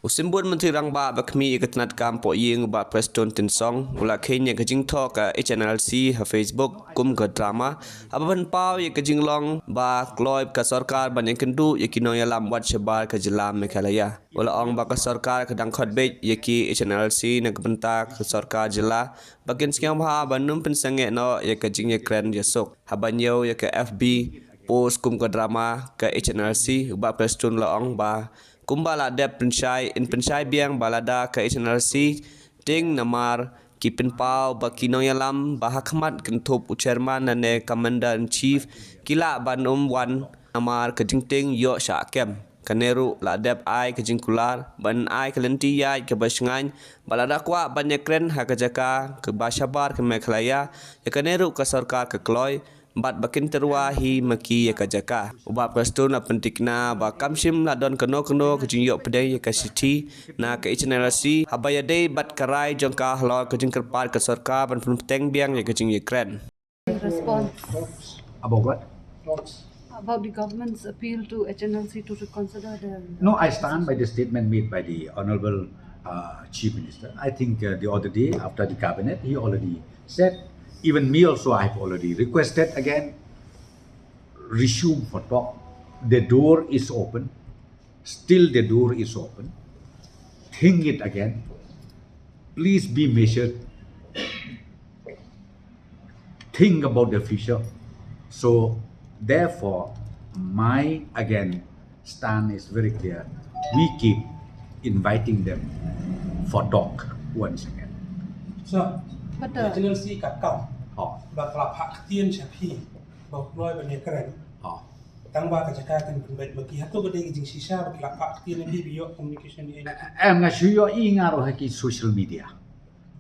Usimbun Menteri Rangba bakmi ikatnat kampo ying ba Prestone tin song ula Kenya ke Jingthoh ke Hnlc ha Facebook kum ke drama aban pau ye ke jinglong ba kloib ke sarkar ban yang kendu ye kino ya lam wat sebar ke jelam Meghalaya ula ong ba ke sarkar ke dang khotbet ye ki Hnlc na kebentak ke sarkar jela bagian sekian ha banum pensange no ye ke jing ye kren ye sok habanyo ye ke FB post kum ke drama ke Hnlc ba Prestone la ong ba kumbala dep pensai biang balada ke Hnlc ting namar kipin pau bakino yalam bahakmat kentup chairman nane commander in chief kila banum wan namar ke jingting yo syakem kaneru la dep ai ke jingkular ban ai kelenti ya ke basengan balada kwa banyakren hakajaka ke bashabar ke Meghalaya ya kaneru ke sarkar ke kloy bat bakin terwahi maki ya kajaka ubab Prestone pentikna ba kamsim la don keno ke jingyok pedai ya ka city na ke Hnlc habaya dei bat karai jongka lo ke jingker par ke sarkar ban penteng biang ya ke jing Ukraine. Response About what? about the government's appeal to Hnlc to reconsider their... No, I stand by the statement made by the Honorable Chief Minister. I think the other day after the cabinet, he already said, even me also, I have already requested again, resume for talk. The door is open. Still the door is open. Think it again. Please be measured. Think about the future. So, therefore, my, again, stand is very clear. We keep inviting them for talk once again. So, But Hnlc kat kau, Oh, bakal hak tien siapi, bak loy banyak keren. oh. Tang ba kajaka kan penbait bagi hatu gede jing sisa bakal hak tien ni bio communication ni. Em nga suyo ingaro haki social media.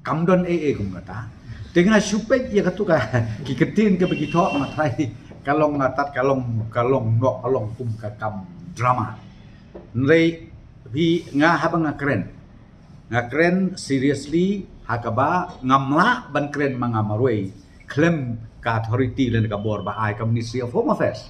Kamdon kum kata. Dengan supek ya katu ka kiketin ke begitu matai kalong ngatat kalong nok kalong kum ka kam drama. Nrei bi nga habang nga keren. Nga keren seriously hakaba ngamla ban keren mangamarway claim ka authority len ka bor ba ai ka Ministry of Home Affairs.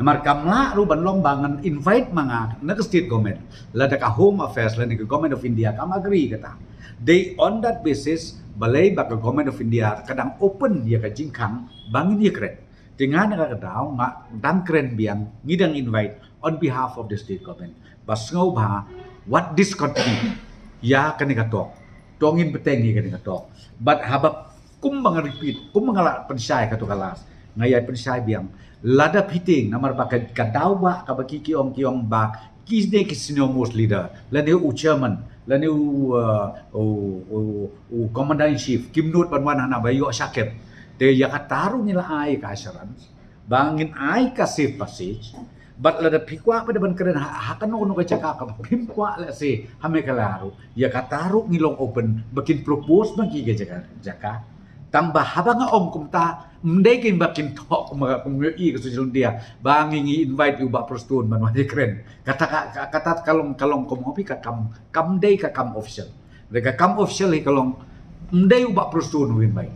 Namar kamla ru ban lombangan invite mga nag state government lada ka Home Affairs len ka Government of India kam agree kata. They on that basis balai ba ka Government of India kadang open dia ka jingkang bangin dia keren. Dengan nga kadaw nga dan keren biang ngidang invite on behalf of the state government. Basngau ba what this country ya kanika talk. Tongin beteng ni kanika talk. But habab kum mga repeat, kum mga pensay kato kalas, ngayay pensay biyang, lada piting, namar ba kadaw ba, kabaki kiong ba, kisne kisino most leader, lani u chairman, lani u commander-in-chief, kimnut banwan na bayo sakep, te yakataru nila ay ka assurance, bangin ay ka safe passage, but lada pikwa pa daban karen hakan no ka chaka ka pimkwa la se hame kalaro yakataru ngilong open bakin propose bagi ka jaka tang bahaba nga om kumta mdekin bakin tok mga kumui ke social media bangi invite u ba Prestone man wadi kren kata kalong komopi ka kam day ka kam official mereka kam official hi kalong mday u ba Prestone invite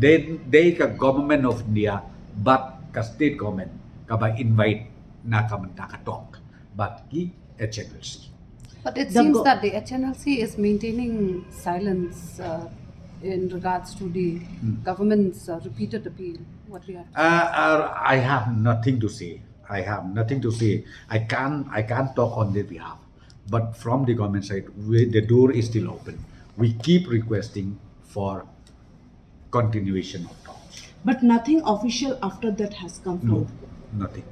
they ka government of India but ka state government ka ba invite na kamanta ka talk but ki Hnlc. But it seems that the Hnlc is maintaining silence in regards to the government's repeated appeal. What do you have? I have nothing to say. I can't talk on their behalf. But from the government side, the door is still open. We keep requesting for continuation of talks. But nothing official after that has come No, forward. nothing.